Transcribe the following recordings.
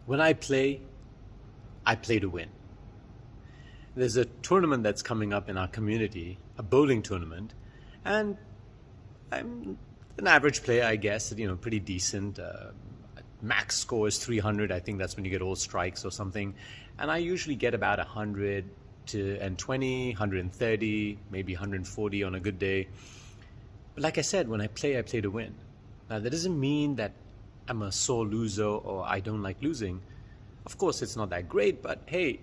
When I play to win. There's a tournament that's coming up in our community, a bowling tournament, and I'm an average player, I guess, pretty decent. Max score is 300. I think that's when you get all strikes or something. And I usually get about 120, 130, maybe 140 on a good day. But like I said, when I play to win. Now, that doesn't mean that I'm a sore loser or I don't like losing. Of course, it's not that great, but hey,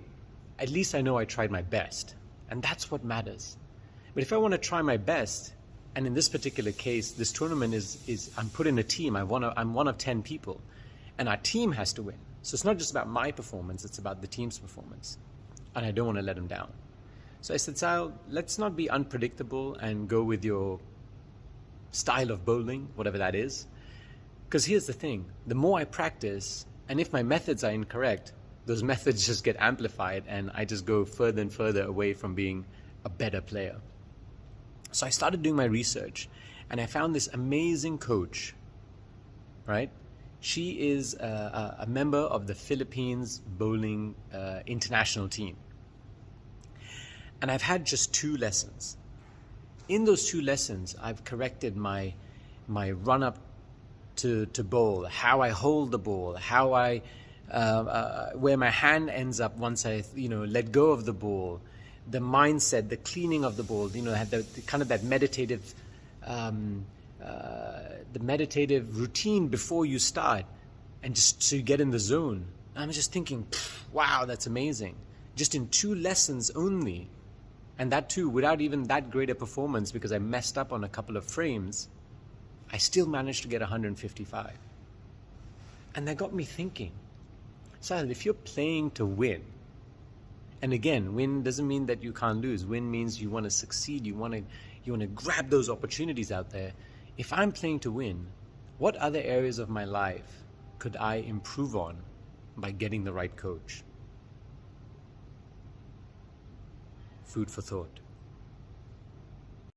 at least I know I tried my best. And that's what matters. But if I want to try my best, and in this particular case, this tournament is I'm put in a team. I'm one of 10 people, and our team has to win. So it's not just about my performance, it's about the team's performance. And I don't want to let them down. So I said, Saahil, let's not be unpredictable and go with your style of bowling, whatever that is. Because here's the thing, the more I practice, and if my methods are incorrect, those methods just get amplified and I just go further and further away from being a better player. So I started doing my research and I found this amazing coach, right? She is a member of the Philippines bowling international team. And I've had just 2 lessons. In those 2 lessons, I've corrected my run-up to bowl, how I hold the ball, how I where my hand ends up once I let go of the ball, the mindset, the cleaning of the ball, had the kind of that meditative the meditative routine before you start, and just so you get in the zone. And I'm just thinking, wow, that's amazing. Just in 2 lessons only, and that too without even that great a performance because I messed up on a couple of frames, I still managed to get 155. And that got me thinking, Saahil, if you're playing to win, and again, win doesn't mean that you can't lose. Win means you want to succeed. You want to grab those opportunities out there. If I'm playing to win, what other areas of my life could I improve on by getting the right coach? Food for thought.